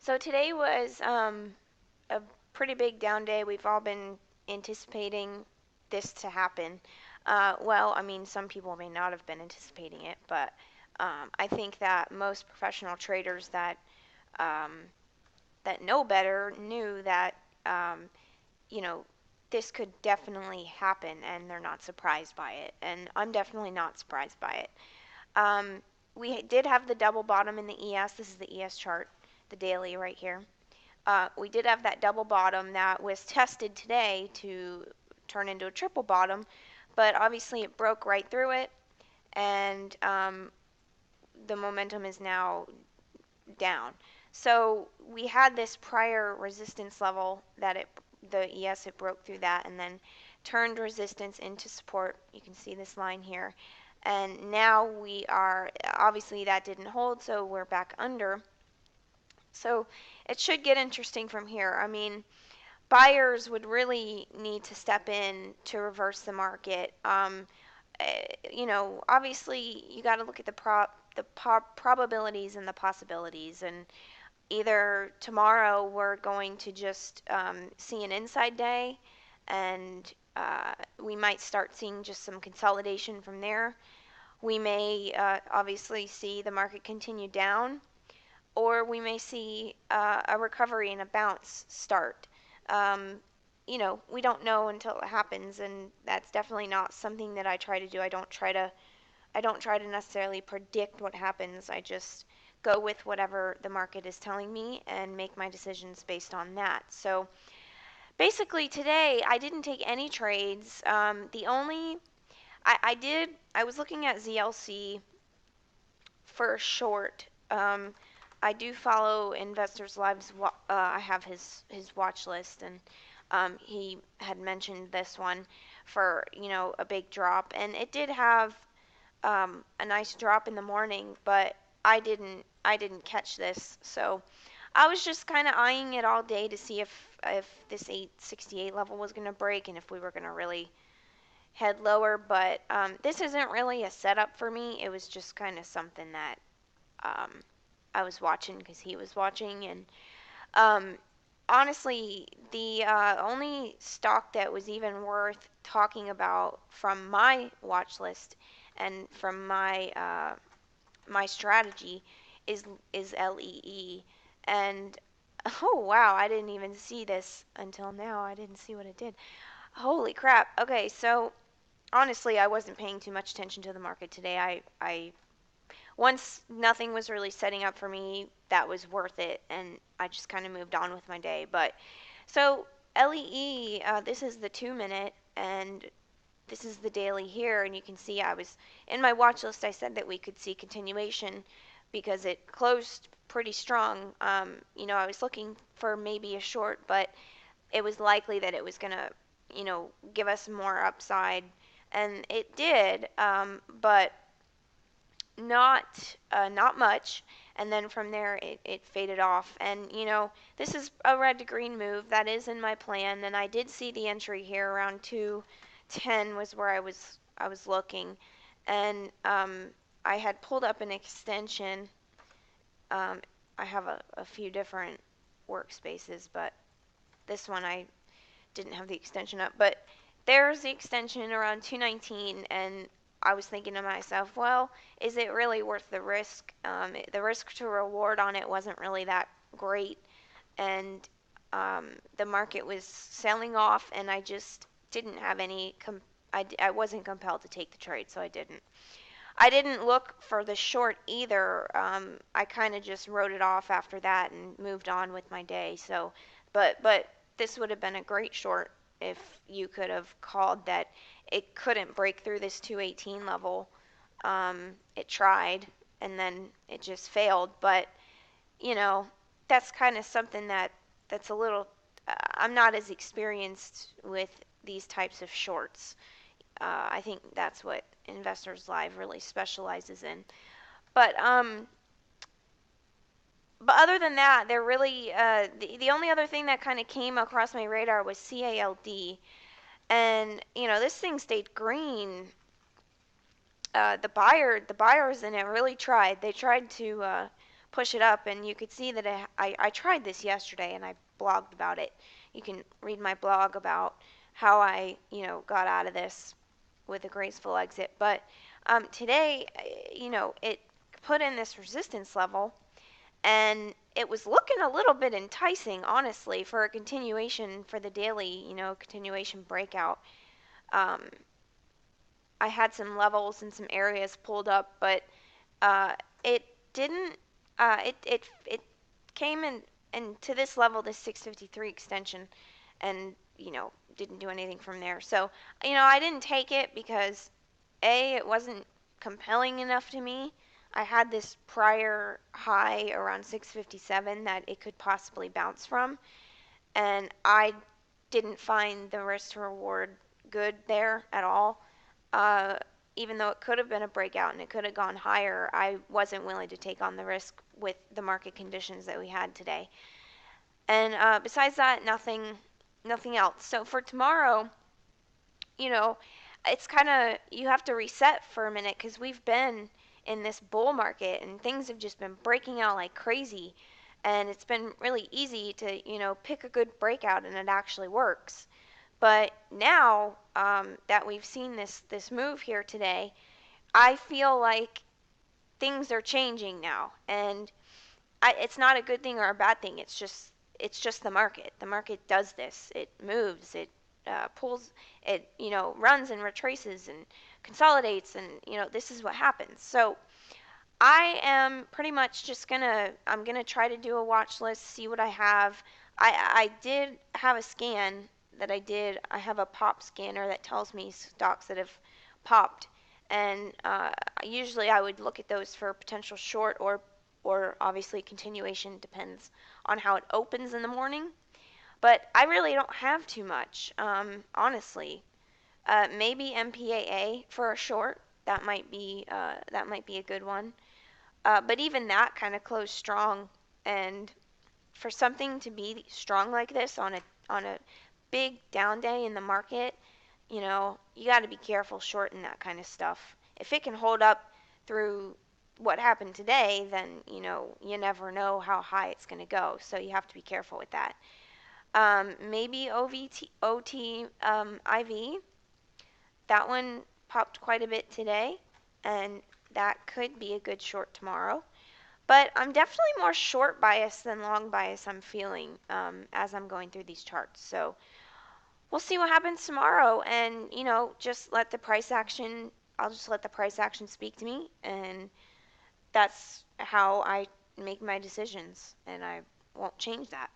So today was a pretty big down day. We've all been anticipating this to happen. Well, I mean, some people may not have been anticipating it, but I think that most professional traders um, that know better knew that um, you know this could definitely happen, and they're not surprised by it. And I'm definitely not surprised by it. Um, we did have the double bottom in the ES. This is the ES chart, the daily right here. We did have that double bottom that was tested today to turn into a triple bottom, but obviously it broke right through it, and the momentum is now down. So we had this prior resistance level that the ES, it broke through that and then turned resistance into support. You can see this line here. And now we are, obviously that didn't hold, so we're back under. So it should get interesting from here. I mean, buyers would really need to step in to reverse the market. Obviously you got to look at the probabilities and the possibilities, and either tomorrow we're going to just see an inside day, and we might start seeing just some consolidation from there. We may obviously see the market continue down, or we may see a recovery and a bounce start. Um, we don't know until it happens, and that's definitely not something that I try to do. I don't try to necessarily predict what happens. I just go with whatever the market is telling me and make my decisions based on that. So basically, today I didn't take any trades. The only I was looking at ZLC for a short. I do follow Investors Live's. I have his watch list, and he had mentioned this one for a big drop, and it did have a nice drop in the morning, but I didn't catch this, so I was just kind of eyeing it all day to see if this 868 level was going to break and if we were going to really head lower. But this isn't really a setup for me. It was just kind of something that um, I was watching because he was watching, and um, honestly, the only stock that was even worth talking about from my watch list and from my strategy is LEE. And oh wow, I didn't even see this until now. I didn't see what it did. Holy crap. Okay, so honestly, I wasn't paying too much attention to the market today. I once nothing was really setting up for me that was worth it, and I just kind of moved on with my day. But so LEE, this is the 2 minute, and this is the daily here, and you can see I was in my watch list. I said that we could see continuation because it closed pretty strong. I was looking for maybe a short, but it was likely that it was gonna, give us more upside, and it did, but not much. And then from there it faded off, and this is a red to green move that is in my plan, and I did see the entry here around 210 was where I was looking, and I had pulled up an extension. um, I have a few different workspaces, but this one I didn't have the extension up, but there's the extension around 219, and I was thinking to myself, well, is it really worth the risk? The risk to reward on it wasn't really that great, and the market was selling off, and I just didn't have any. I wasn't compelled to take the trade, so I didn't. I didn't look for the short either. I kind of just wrote it off after that and moved on with my day. So, but this would have been a great short if you could have called that it couldn't break through this 218 level. It tried, and then it just failed. But you know, that's kind of something that's a little. I'm not as experienced with these types of shorts. I think that's what Investors Live really specializes in. But other than that, they're really the only other thing that kind of came across my radar was CALD, and this thing stayed green. The buyers in it really tried. They tried to push it up, and you could see that I tried this yesterday, and I blogged about it. You can read my blog about how I, got out of this with a graceful exit. But today, it put in this resistance level, and it was looking a little bit enticing, honestly, for a continuation for the daily, continuation breakout. Um, I had some levels and some areas pulled up, but it didn't. It came in and to this level, this 653 extension, and didn't do anything from there. So I didn't take it because it wasn't compelling enough to me. I had this prior high around 657 that it could possibly bounce from, and I didn't find the risk to reward good there at all. Uh, Even though it could have been a breakout and it could have gone higher, I wasn't willing to take on the risk with the market conditions that we had today. And besides that, nothing else. So for tomorrow, you know, it's kind of you have to reset for a minute because we've been in this bull market and things have just been breaking out like crazy, and it's been really easy to pick a good breakout and it actually works. But now that we've seen this move here today, I feel like things are changing now, and it's not a good thing or a bad thing. It's just the market. The market does this. It moves. It pulls. It runs and retraces and consolidates, and this is what happens. So I am pretty much just I'm gonna try to do a watch list, see what I have. I did have a scan that I did. I have a pop scanner that tells me stocks that have popped, and usually I would look at those for potential short or obviously continuation, depends on how it opens in the morning. But I really don't have too much, honestly. Maybe MPAA for a short. That might be a good one. But even that kind of closed strong, and for something to be strong like this on a big down day in the market, you got to be careful shorting that kind of stuff. If it can hold up through what happened today, then you never know how high it's going to go. So you have to be careful with that. Maybe OT IV. That one popped quite a bit today, and that could be a good short tomorrow. But I'm definitely more short bias than long bias, I'm feeling as I'm going through these charts. So we'll see what happens tomorrow, and just let the price action. I'll just let the price action speak to me, and that's how I make my decisions, and I won't change that.